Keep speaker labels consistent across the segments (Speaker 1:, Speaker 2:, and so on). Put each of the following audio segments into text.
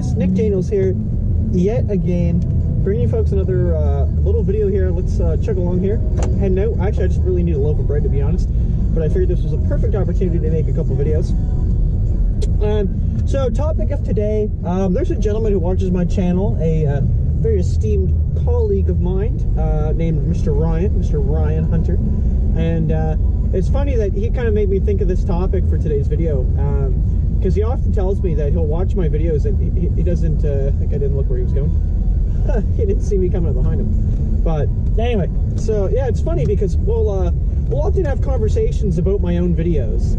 Speaker 1: folks, Nick Daniels here yet again, bringing you folks another little video here. Let's chug along here. And no, actually I just really need a loaf of bread, to be honest, but I figured this was a perfect opportunity to make a couple videos. So topic of today, there's a gentleman who watches my channel, a very esteemed colleague of mine, named Mr. Ryan Hunter, and it's funny that he kind of made me think of this topic for today's video, because he often tells me that he'll watch my videos and he doesn't, I think I didn't look where he was going. He didn't see me coming up behind him. But anyway, so yeah, it's funny because we'll often have conversations about my own videos.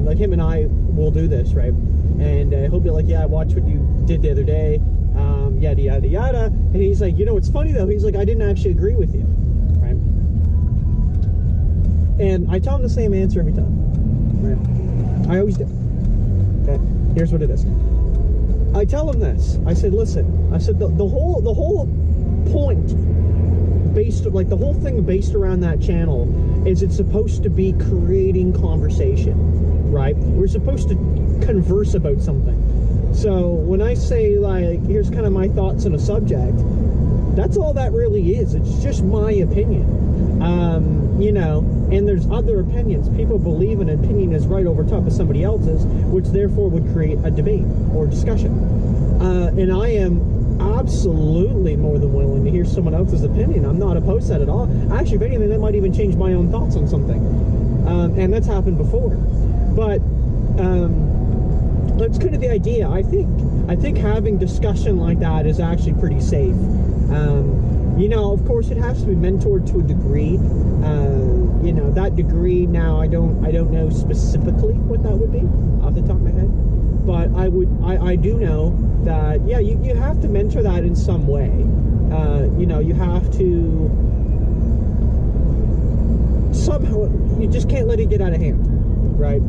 Speaker 1: Like him and I will do this, right? And he'll be like, yeah, I watched what you did the other day, yada, yada, yada. And he's like, you know, it's funny though. He's like, I didn't actually agree with you, right? And I tell him the same answer every time, right? I always do. Okay, here's what it is. I tell him this. I said, listen, I said, the whole point based, like the whole thing based around that channel is it's supposed to be creating conversation, right? We're supposed to converse about something. So when I say, like, here's kind of my thoughts on a subject, that's all that really is. It's just my opinion. You know, and there's other opinions. People believe an opinion is right over top of somebody else's, which therefore would create a debate or discussion. And I am absolutely more than willing to hear someone else's opinion. I'm not opposed to that at all. Actually, if anything, that might even change my own thoughts on something. And that's happened before. But that's kind of the idea. I think having discussion like that is actually pretty safe. You know, of course, it has to be mentored to a degree. You know, that degree now, I don't know specifically what that would be off the top of my head, but I do know that, yeah, you have to mentor that in some way. You know, you have to somehow, you just can't let it get out of hand, right?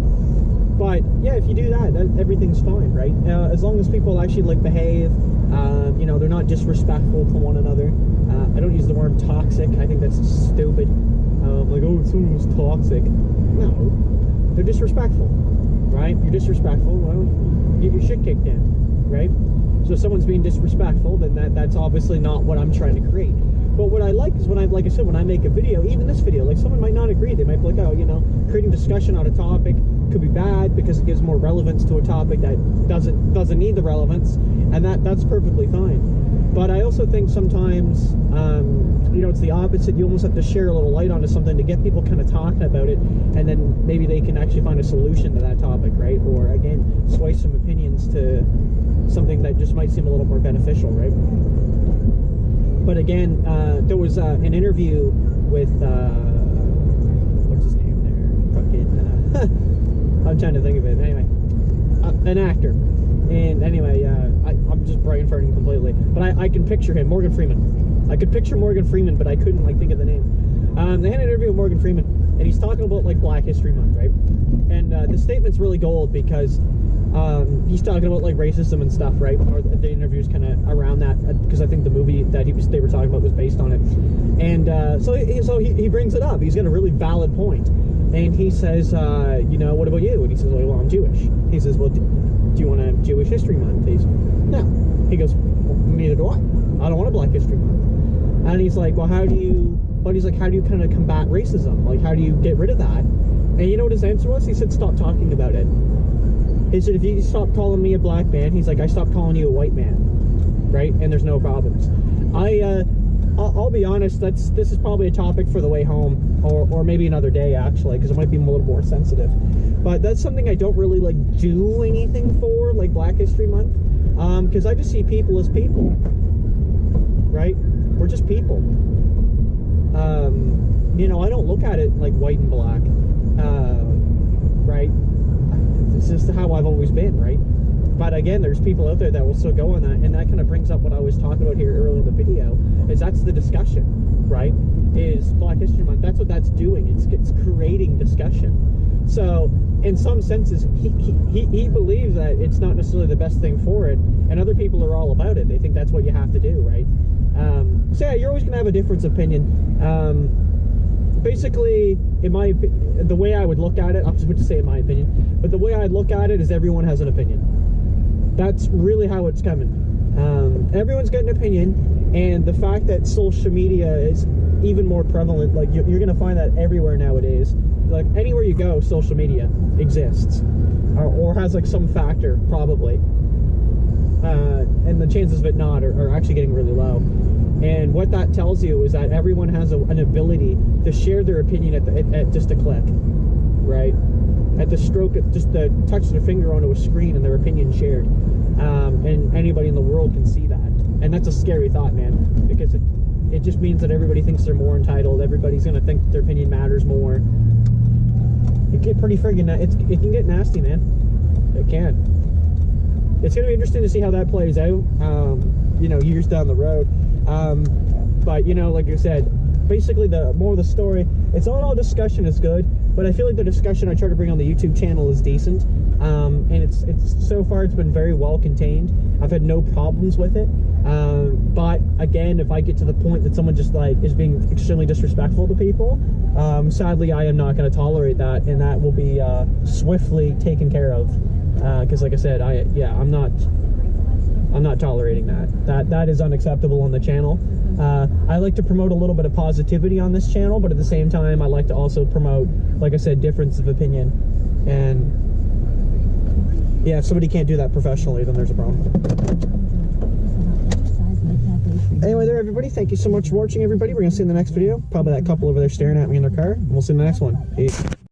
Speaker 1: But yeah, if you do that, everything's fine, right? As long as people actually like behave, you know, they're not disrespectful to one another. I don't use the word toxic. I think that's stupid. Like, oh, someone was toxic. No, they're disrespectful, right? You're disrespectful, well, get your shit kicked in, right? So if someone's being disrespectful, then that's obviously not what I'm trying to create. But what I like is when like I said, when I make a video, even this video, like someone might not agree. They might be like, oh, you know, creating discussion on a topic could be bad because it gives more relevance to a topic that doesn't need the relevance, and that's perfectly fine. But I also think sometimes, you know, it's the opposite. You almost have to share a little light onto something to get people kind of talking about it, and then maybe they can actually find a solution to that topic, right? Or again, sway some opinions to something that just might seem a little more beneficial, right? But again, there was an interview with, what's his name there? Fucking, I'm trying to think of it. Anyway, an actor. And anyway, I'm just brain farting completely. But I can picture him, Morgan Freeman. I could picture Morgan Freeman, but I couldn't, like, think of the name. They had an interview with Morgan Freeman, and he's talking about, like, Black History Month, right? And the statement's really gold because he's talking about, like, racism and stuff, right? Or the interview's kind of around that, because I think the movie that they were talking about was based on it. And so he brings it up. He's got a really valid point. And he says, you know, what about you? And he says, well, I'm Jewish. He says, well, do you want a Jewish History Month? He's, no. He goes, well, neither do I. I don't want a Black History Month. And he's like, well, how do you kind of combat racism? Like, how do you get rid of that? And you know what his answer was? He said, stop talking about it. He said, if you stop calling me a black man, he's like, I stop calling you a white man, right? And there's no problems. I'll be honest, this is probably a topic for the way home, or maybe another day, actually, because it might be a little more sensitive. But that's something I don't really, like, do anything for, like Black History Month, because I just see people as people, right? We're just people. You know, I don't look at it like white and black, right? It's just how I've always been, right? But again, there's people out there that will still go on that, and that kind of brings up what I was talking about here earlier in the video, is that's the discussion, right? Is Black History Month, that's what that's doing. It's creating discussion. So in some senses, he believes that it's not necessarily the best thing for it, and other people are all about it. They think that's what you have to do, right? So yeah, you're always going to have a different opinion. Basically, the way I would look at it, I'm just going to say in my opinion, but the way I'd look at it is everyone has an opinion. That's really how it's coming. Everyone's got an opinion, and the fact that social media is even more prevalent, like you're gonna find that everywhere nowadays. Like anywhere you go, social media exists, or has like some factor, probably. And the chances of it not are actually getting really low. And what that tells you is that everyone has an ability to share their opinion at just a click, right? At the stroke of just the touch of their finger onto a screen, and their opinion shared. And anybody in the world can see that. And that's a scary thought, man, because it just means that everybody thinks they're more entitled. Everybody's going to think their opinion matters more. It get pretty friggin' it can get nasty, man. It can. It's going to be interesting to see how that plays out, you know, years down the road. But, you know, like you said, basically the more of the story, it's not all discussion is good, but I feel like the discussion I try to bring on the YouTube channel is decent. And it's so far it's been very well contained. I've had no problems with it. But again, if I get to the point that someone just like is being extremely disrespectful to people, sadly I am not going to tolerate that, and that will be swiftly taken care of. Because like I said, I'm not tolerating that. That is unacceptable on the channel. I like to promote a little bit of positivity on this channel, but at the same time I like to also promote, like I said, difference of opinion. And yeah, if somebody can't do that professionally, then there's a problem. Anyway there, everybody, thank you so much for watching, everybody. We're gonna see you in the next video. Probably that couple over there staring at me in their car, and we'll see you in the next one. Peace.